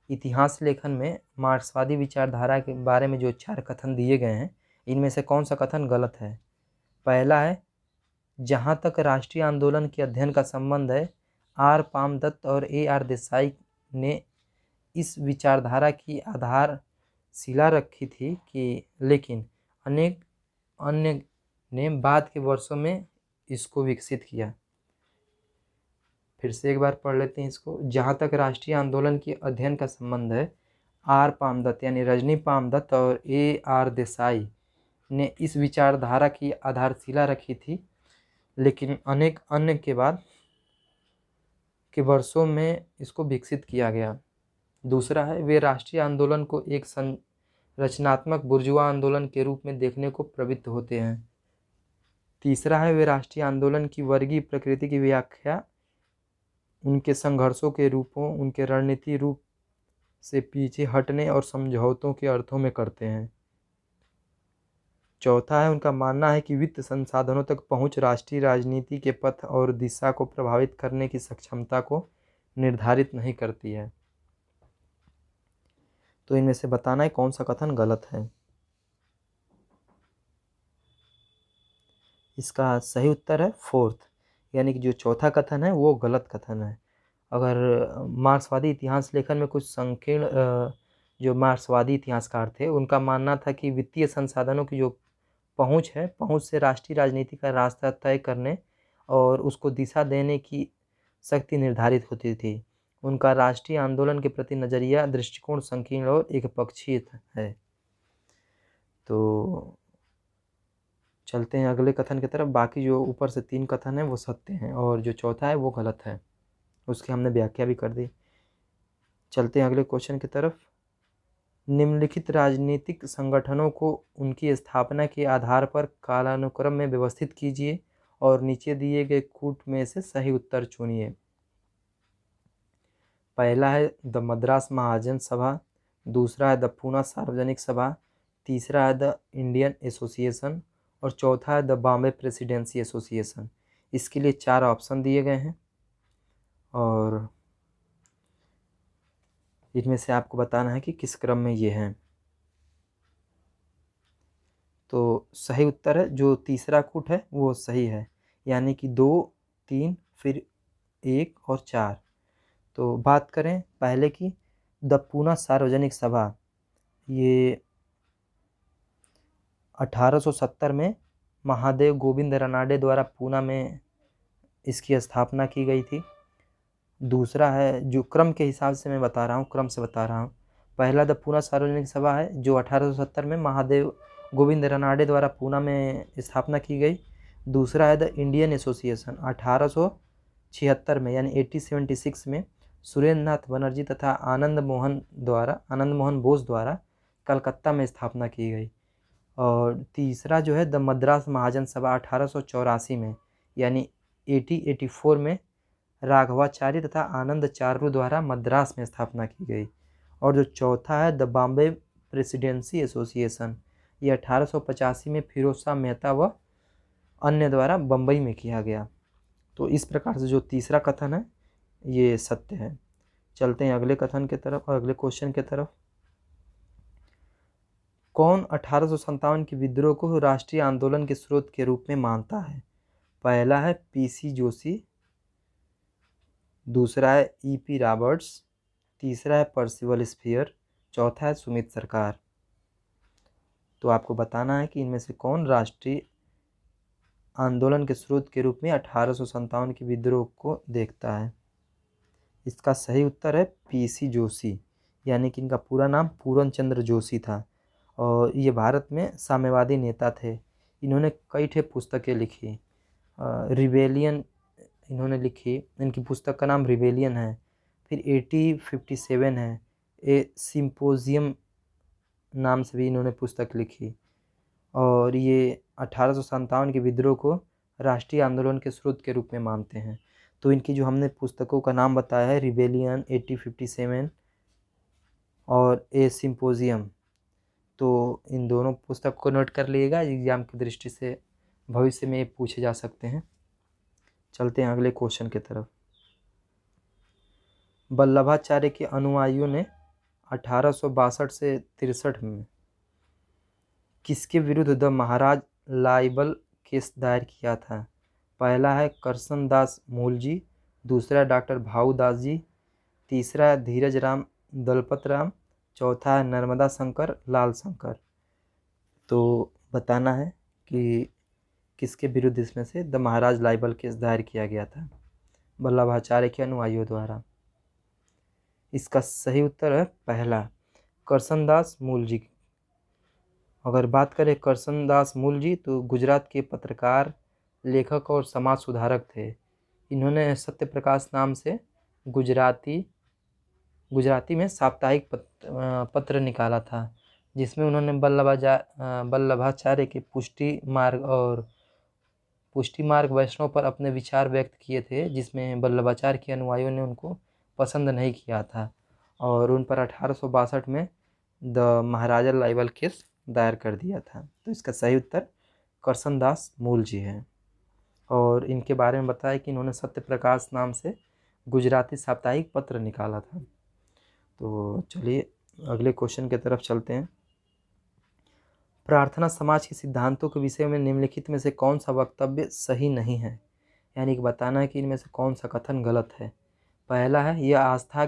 इतिहास लेखन में मार्क्सवादी विचारधारा के बारे में जो 4 कथन दिए गए हैं, इनमें से कौन सा कथन गलत है। पहला है, जहाँ तक राष्ट्रीय आंदोलन के अध्ययन का संबंध है, आर पामदत्त और AR देसाई ने इस विचारधारा की आधारशिला रखी थी कि लेकिन अनेक अन्य ने बाद के वर्षों में इसको विकसित किया। फिर से एक बार पढ़ लेते हैं इसको। जहाँ तक राष्ट्रीय आंदोलन के अध्ययन का संबंध है, आर पामदत्त यानी रजनी पामदत्त और AR देसाई ने इस विचारधारा की आधारशिला रखी थी, लेकिन अनेक अन्य के बाद के वर्षों में इसको विकसित किया गया। दूसरा है, वे राष्ट्रीय आंदोलन को एक संरचनात्मक बुर्जुआ आंदोलन के रूप में देखने को प्रवृत्त होते हैं। तीसरा है, वे राष्ट्रीय आंदोलन की वर्गीय प्रकृति की व्याख्या उनके संघर्षों के रूपों, उनके रणनीति रूप से पीछे हटने और समझौतों के अर्थों में करते हैं। चौथा है, उनका मानना है कि वित्त संसाधनों तक पहुंच राष्ट्रीय राजनीति के पथ और दिशा को प्रभावित करने की सक्षमता को निर्धारित नहीं करती है। तो इनमें से बताना है कौन सा कथन गलत है। इसका सही उत्तर है 4th, यानी कि जो चौथा कथन है वो गलत कथन है। अगर मार्क्सवादी इतिहास लेखन में कुछ संकीर्ण जो मार्क्सवादी इतिहासकार थे उनका मानना था कि वित्तीय संसाधनों की जो पहुंच है, पहुंच से राष्ट्रीय राजनीति का रास्ता तय करने और उसको दिशा देने की शक्ति निर्धारित होती थी। उनका राष्ट्रीय आंदोलन के प्रति नज़रिया दृष्टिकोण संकीर्ण और एकपक्षीय है। तो चलते हैं अगले कथन की तरफ। बाकी जो ऊपर से 3 कथन हैं वो सत्य हैं और जो चौथा है वो गलत है, उसकी हमने व्याख्या भी कर दी। चलते हैं अगले क्वेश्चन की तरफ। निम्नलिखित राजनीतिक संगठनों को उनकी स्थापना के आधार पर कालानुक्रम में व्यवस्थित कीजिए और नीचे दिए गए कूट में से सही उत्तर चुनिए। पहला है द मद्रास महाजन सभा, दूसरा है द पूना सार्वजनिक सभा, तीसरा है द इंडियन एसोसिएशन और चौथा है द बॉम्बे प्रेसिडेंसी एसोसिएशन। इसके लिए 4 ऑप्शन दिए गए हैं और इनमें से आपको बताना है कि किस क्रम में ये हैं। तो सही उत्तर है जो तीसरा कूट है वो सही है, यानी कि 2, 3 फिर 1 और 4। तो बात करें पहले की, द पूना सार्वजनिक सभा, ये 1870 में महादेव गोविंद रानाडे द्वारा पूना में इसकी स्थापना की गई थी। दूसरा है, जो क्रम के हिसाब से मैं बता रहा हूँ, क्रम से बता रहा हूँ, पहला द पूना सार्वजनिक सभा है जो 1870 में महादेव गोविंद रानाडे द्वारा पूना में स्थापना की गई। दूसरा है द इंडियन एसोसिएशन 1876 में यानी 1876 में सुरेंद्र नाथ बनर्जी तथा आनंद मोहन बोस द्वारा कलकत्ता में स्थापना की गई। और तीसरा जो है द मद्रास महाजन सभा 1884 में यानी 1884 में राघवाचारी तथा आनंद चारू द्वारा मद्रास में स्थापना की गई। और जो चौथा है द बॉम्बे प्रेसिडेंसी एसोसिएशन, ये 1885 में फिरोज शाह मेहता व अन्य द्वारा बम्बई में किया गया। तो इस प्रकार से जो तीसरा कथन है ये सत्य है। चलते हैं अगले कथन की तरफ और अगले क्वेश्चन की तरफ। कौन 1857 के विद्रोह को राष्ट्रीय आंदोलन के स्रोत के रूप में मानता है? पहला है PC जोशी, दूसरा है EP रॉबर्ट्स, तीसरा है पर्सिवल स्फीयर, चौथा है सुमित सरकार। तो आपको बताना है कि इनमें से कौन राष्ट्रीय आंदोलन के स्रोत के रूप में 1857 के विद्रोह को देखता है। इसका सही उत्तर है PC जोशी, यानी कि इनका पूरा नाम पूरन चंद्र जोशी था और ये भारत में साम्यवादी नेता थे। इन्होंने कई ठे पुस्तकें लिखी। रिबेलियन इन्होंने लिखी, इनकी पुस्तक का नाम रिबेलियन है। फिर 1857 है, ए सिम्पोजियम नाम से भी इन्होंने पुस्तक लिखी। और ये 1857 के विद्रोह को राष्ट्रीय आंदोलन के स्रोत के रूप में मानते हैं। तो इनकी जो हमने पुस्तकों का नाम बताया है, रिबेलियन, 1857 और ए सिम्पोजियम, तो इन दोनों पुस्तक को नोट कर लीजिएगा, एग्जाम की दृष्टि से भविष्य में ये पूछे जा सकते हैं। चलते हैं अगले क्वेश्चन की तरफ। वल्लभाचार्य के अनुयायियों ने 1862 से 63 में किसके विरुद्ध द महाराज लाइबल केस दायर किया था? पहला है करसन दास मूलजी, दूसरा डॉक्टर भाऊ दास जी, तीसरा है धीरज राम दलपत राम, चौथा है नर्मदा शंकर लाल शंकर। तो बताना है कि किसके विरुद्ध इसमें से द महाराज लाइबल केस दायर किया गया था वल्लभाचार्य के अनुयायियों द्वारा। इसका सही उत्तर है पहला, करसनदास मूलजी। अगर बात करें करसनदास मूलजी तो गुजरात के पत्रकार, लेखक और समाज सुधारक थे। इन्होंने सत्य प्रकाश नाम से गुजराती में साप्ताहिक पत्र निकाला था, जिसमें उन्होंने वल्लभाचार्य के पुष्टि मार्ग वैष्णव पर अपने विचार व्यक्त किए थे, जिसमें वल्लभाचार्य के अनुयायियों ने उनको पसंद नहीं किया था और उन पर 1862 में द महाराजा लाइबल केस दायर कर दिया था। तो इसका सही उत्तर करसनदास मूलजी है। और इनके बारे में बताया कि इन्होंने सत्य प्रकाश नाम से गुजराती साप्ताहिक पत्र निकाला था। तो चलिए अगले क्वेश्चन की तरफ चलते हैं। प्रार्थना समाज के सिद्धांतों के विषय में निम्नलिखित में से कौन सा वक्तव्य सही नहीं है? यानी कि बताना है कि इनमें से कौन सा कथन गलत है। पहला है यह आस्था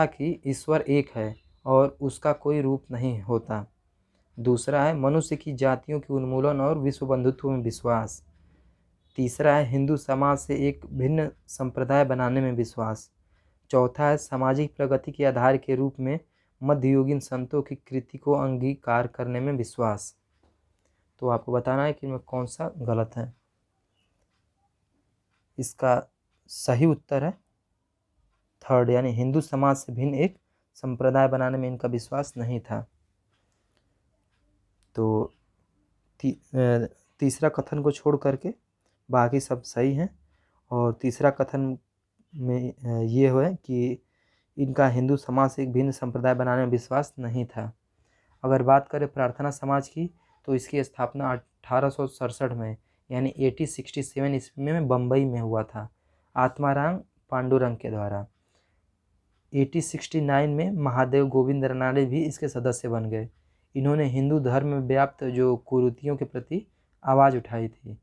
की ईश्वर एक है और उसका कोई रूप नहीं होता। दूसरा है मनुष्य की जातियों के उन्मूलन और विश्व बंधुत्व में विश्वास। तीसरा है हिंदू समाज से एक भिन्न संप्रदाय बनाने में विश्वास। चौथा है सामाजिक प्रगति के आधार के रूप में मध्ययुगीन संतों की कृति को अंगीकार करने में विश्वास। तो आपको बताना है कि इनमें कौन सा गलत है। इसका सही उत्तर है थर्ड, यानी हिंदू समाज से भिन्न एक संप्रदाय बनाने में इनका विश्वास नहीं था। तो तीसरा कथन को छोड़ करके बाकी सब सही हैं। और तीसरा कथन में ये है कि इनका हिंदू समाज से एक भिन्न संप्रदाय बनाने में विश्वास नहीं था। अगर बात करें प्रार्थना समाज की तो इसकी स्थापना 1867 में यानी 1867 ईस्वी में बम्बई में हुआ था, आत्माराम पांडुरंग के द्वारा। 1869 में महादेव गोविंद रनाडे भी इसके सदस्य बन गए। इन्होंने हिंदू धर्म में व्याप्त जो कुरीतियों के प्रति आवाज़ उठाई थी।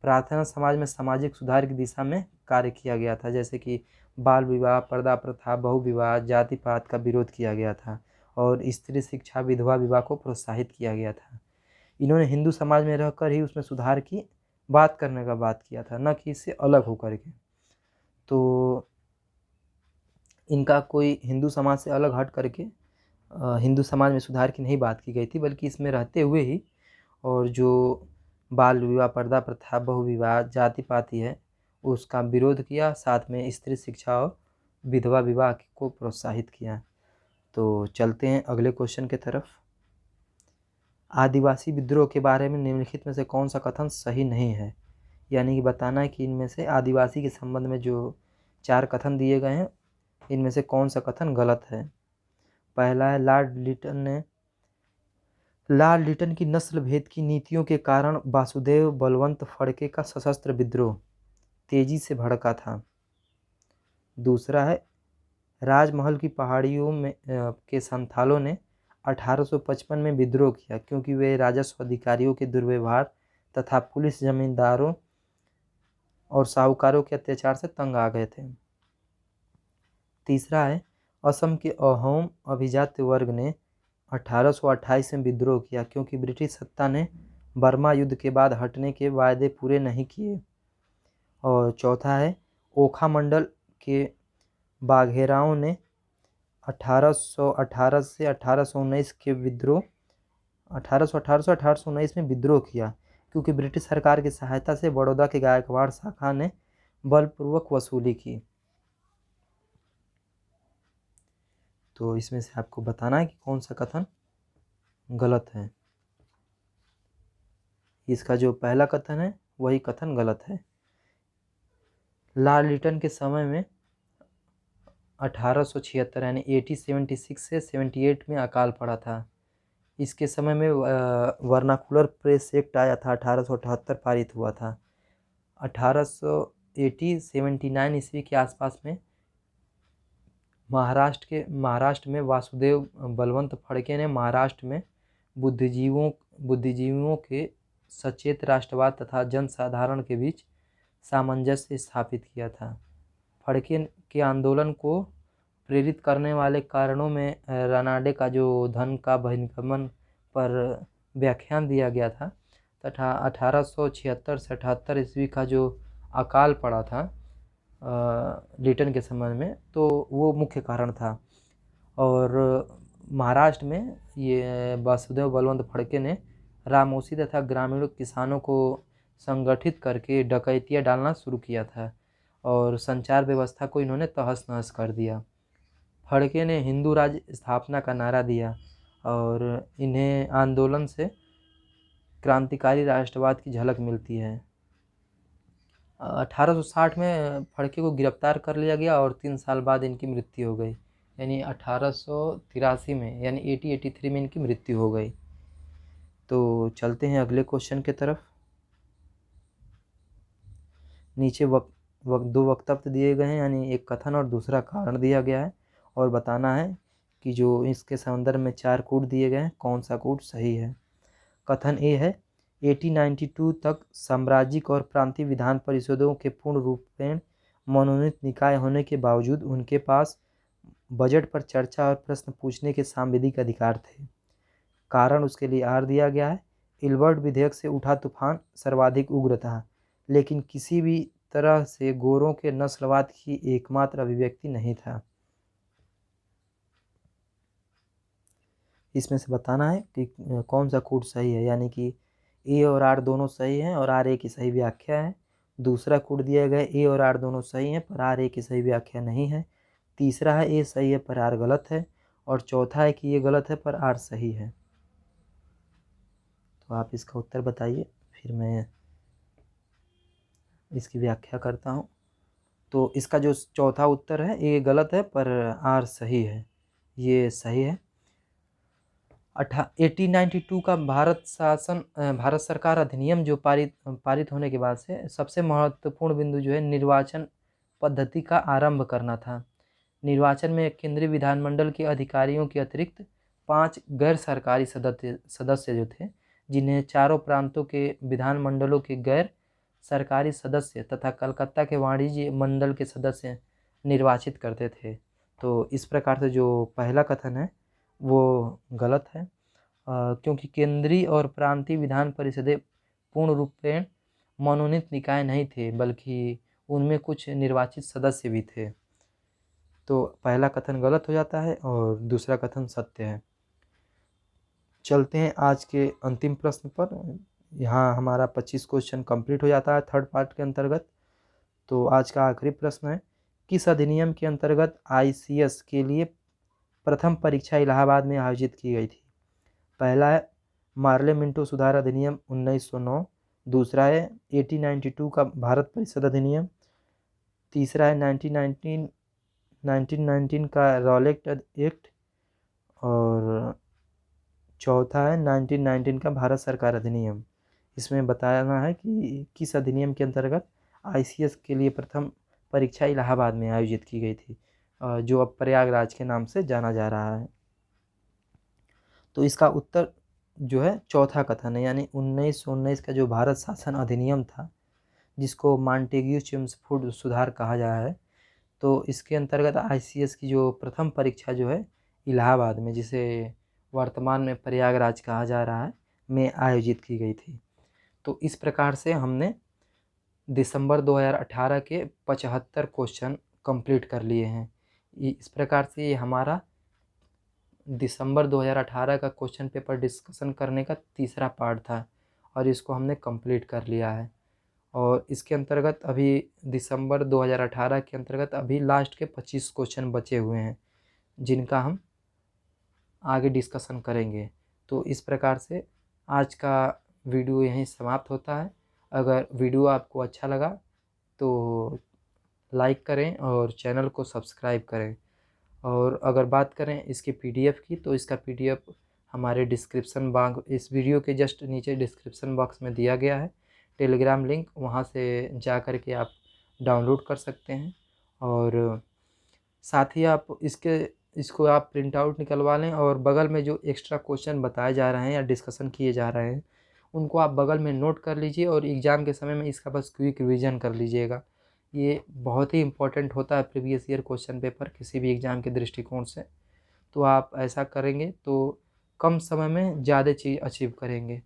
प्रार्थना समाज में सामाजिक सुधार की दिशा में कार्य किया गया था, जैसे कि बाल विवाह, पर्दा प्रथा, बहुविवाह, जाति पात का विरोध किया गया था और स्त्री शिक्षा, विधवा विवाह को प्रोत्साहित किया गया था। इन्होंने हिंदू समाज में रहकर ही उसमें सुधार की बात करने का बात किया था, न कि इससे अलग होकर के। तो इनका कोई हिंदू समाज से अलग हट करके हिंदू समाज में सुधार की नहीं बात की गई थी, बल्कि इसमें रहते हुए ही और जो बाल विवाह, पर्दा प्रथा, बहुविवाह, जाति पाति है उसका विरोध किया, साथ में स्त्री शिक्षा और विधवा विवाह को प्रोत्साहित किया। तो चलते हैं अगले क्वेश्चन की तरफ। आदिवासी विद्रोह के बारे में निम्नलिखित में से कौन सा कथन सही नहीं है? यानी कि बताना है कि इनमें से आदिवासी के संबंध में जो 4 कथन दिए गए हैं इनमें से कौन सा कथन गलत है। पहला है लॉर्ड लिटन की नस्ल भेद की नीतियों के कारण वासुदेव बलवंत फड़के का सशस्त्र विद्रोह तेजी से भड़का था। दूसरा है राजमहल की पहाड़ियों में के संथालों ने 1855 में विद्रोह किया क्योंकि वे राजस्व अधिकारियों के दुर्व्यवहार तथा पुलिस, जमींदारों और साहूकारों के अत्याचार से तंग आ गए थे। तीसरा है असम के अहोम अभिजात्य वर्ग ने 1828 में विद्रोह किया क्योंकि ब्रिटिश सत्ता ने बर्मा युद्ध के बाद हटने के वायदे पूरे नहीं किए। और चौथा है ओखा मंडल के बाघेराओं ने 1818 से 1819 के विद्रोह 1819 में विद्रोह किया क्योंकि ब्रिटिश सरकार की सहायता से बड़ौदा के गायकवाड़ शाखा ने बलपूर्वक वसूली की। तो इसमें से आपको बताना है कि कौन सा कथन गलत है। इसका जो पहला कथन है वही कथन गलत है। लॉर्ड लिटन के समय में 1876 यानी 1876 से 78 में अकाल पड़ा था। इसके समय में वर्नाकुलर प्रेस एक्ट आया था, 1878 पारित हुआ था। 1879 ईस्वी के आसपास में महाराष्ट्र में वासुदेव बलवंत फड़के ने महाराष्ट्र में बुद्धिजीवियों के सचेत राष्ट्रवाद तथा जनसाधारण के बीच सामंजस्य स्थापित किया था। फड़के के आंदोलन को प्रेरित करने वाले कारणों में रानाडे का जो धन का बहिर्गमन पर व्याख्यान दिया गया था तथा 1876 से 78 ईस्वी का जो अकाल पड़ा था लिटन के समय में, तो वो मुख्य कारण था। और महाराष्ट्र में ये वासुदेव बलवंत फड़के ने रामोसी तथा ग्रामीण किसानों को संगठित करके डकैतियाँ डालना शुरू किया था और संचार व्यवस्था को इन्होंने तहस नहस कर दिया। फड़के ने हिंदू राज्य स्थापना का नारा दिया और इन्हें आंदोलन से क्रांतिकारी राष्ट्रवाद की झलक मिलती है। 1860 में फड़के को गिरफ्तार कर लिया गया और 3 साल बाद इनकी मृत्यु हो गई, यानी 1883 में, यानी 1883 में इनकी मृत्यु हो गई। तो चलते हैं अगले क्वेश्चन की तरफ। नीचे दो वक्तव्य दिए गए हैं, यानी एक कथन और दूसरा कारण दिया गया है और बताना है कि जो इसके संदर्भ में 4 कूट दिए गए हैं कौन सा कूट सही है। कथन ए है, 1892 तक साम्राज्यिक और प्रांतीय विधान परिषदों के पूर्ण रूपेण मनोनीत निकाय होने के बावजूद उनके पास बजट पर चर्चा और प्रश्न पूछने के सांविधिक अधिकार थे। कारण उसके लिए आर दिया गया है, इल्बर्ट विधेयक से उठा तूफान सर्वाधिक उग्र था, लेकिन किसी भी तरह से गोरों के नस्लवाद की एकमात्र अभिव्यक्ति नहीं था। इसमें से बताना है कि कौन सा कूट सही है, यानी कि ए और आर दोनों सही हैं और आर ए की सही व्याख्या है। दूसरा कूट दिया गया ए और आर दोनों सही हैं पर आर ए की सही व्याख्या नहीं है। तीसरा है ए सही है पर आर गलत है और चौथा है कि ये गलत है पर आर सही है। तो आप इसका उत्तर बताइए, फिर मैं इसकी व्याख्या करता हूँ। तो इसका जो चौथा उत्तर है ये गलत है पर आर सही है, ये सही है। 1892 का भारत सरकार अधिनियम जो पारित होने के बाद से सबसे महत्वपूर्ण बिंदु जो है निर्वाचन पद्धति का आरंभ करना था। निर्वाचन में केंद्रीय विधानमंडल के अधिकारियों के अतिरिक्त 5 गैर सरकारी सदस्य जो थे, जिन्हें चारों प्रांतों के विधानमंडलों के गैर सरकारी सदस्य तथा कलकत्ता के वाणिज्य मंडल के सदस्य निर्वाचित करते थे। तो इस प्रकार से जो पहला कथन है वो गलत है, क्योंकि केंद्रीय और प्रांतीय विधान परिषदें पूर्ण रूपेण मनोनीत निकाय नहीं थे, बल्कि उनमें कुछ निर्वाचित सदस्य भी थे। तो पहला कथन गलत हो जाता है और दूसरा कथन सत्य है। चलते हैं आज के अंतिम प्रश्न पर। यहाँ हमारा 25 क्वेश्चन कंप्लीट हो जाता है थर्ड पार्ट के अंतर्गत। तो आज का आखिरी प्रश्न है, किस अधिनियम के अंतर्गत ICS के लिए प्रथम परीक्षा इलाहाबाद में आयोजित की गई थी? पहला है मार्ले मिंटो सुधार अधिनियम 1909, दूसरा है 1892 का भारत परिषद अधिनियम, तीसरा है 1919 का रॉलेट एक्ट और चौथा है 1919 का भारत सरकार अधिनियम। इसमें बताना है कि किस अधिनियम के अंतर्गत ICS के लिए प्रथम परीक्षा इलाहाबाद में आयोजित की गई थी, जो अब प्रयागराज के नाम से जाना जा रहा है। तो इसका उत्तर जो है चौथा कथन है, यानी 1919 का जो भारत शासन अधिनियम था, जिसको मॉन्टेग्यू चेम्सफोर्ड सुधार कहा जा रहा है, तो इसके अंतर्गत ICS की जो प्रथम परीक्षा जो है इलाहाबाद में, जिसे वर्तमान में प्रयागराज कहा जा रहा है, में आयोजित की गई थी। तो इस प्रकार से हमने दिसंबर 2018 के 75 क्वेश्चन कंप्लीट कर लिए हैं। इस प्रकार से ये हमारा दिसंबर 2018 का क्वेश्चन पेपर डिस्कशन करने का तीसरा पार्ट था और इसको हमने कंप्लीट कर लिया है। और इसके अंतर्गत अभी दिसंबर 2018 के अंतर्गत अभी लास्ट के 25 क्वेश्चन बचे हुए हैं, जिनका हम आगे डिस्कशन करेंगे। तो इस प्रकार से आज का वीडियो यहीं समाप्त होता है। अगर वीडियो आपको अच्छा लगा तो लाइक करें और चैनल को सब्सक्राइब करें। और अगर बात करें इसकी PDF की, तो इसका PDF हमारे डिस्क्रिप्शन बॉक्स, इस वीडियो के जस्ट नीचे डिस्क्रिप्शन बॉक्स में दिया गया है टेलीग्राम लिंक, वहाँ से जा कर के आप डाउनलोड कर सकते हैं। और साथ ही आप इसको आप प्रिंट आउट निकलवा लें और बगल में जो एक्स्ट्रा क्वेश्चन बताए जा रहे हैं या डिस्कशन किए जा रहे हैं उनको आप बगल में नोट कर लीजिए और एग्ज़ाम के समय में इसका बस क्विक रिवीजन कर लीजिएगा। ये बहुत ही इम्पोर्टेंट होता है प्रीवियस ईयर क्वेश्चन पेपर किसी भी एग्ज़ाम के दृष्टिकोण से। तो आप ऐसा करेंगे तो कम समय में ज़्यादा चीज़ अचीव करेंगे।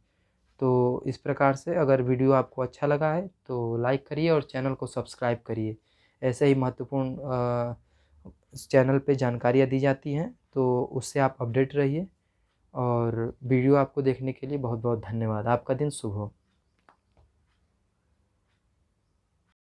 तो इस प्रकार से अगर वीडियो आपको अच्छा लगा है तो लाइक करिए और चैनल को सब्सक्राइब करिए। ऐसे ही महत्वपूर्ण इस चैनल पे जानकारियाँ दी जाती हैं, तो उससे आप अपडेट रहिए। और वीडियो आपको देखने के लिए बहुत बहुत धन्यवाद। आपका दिन शुभ हो।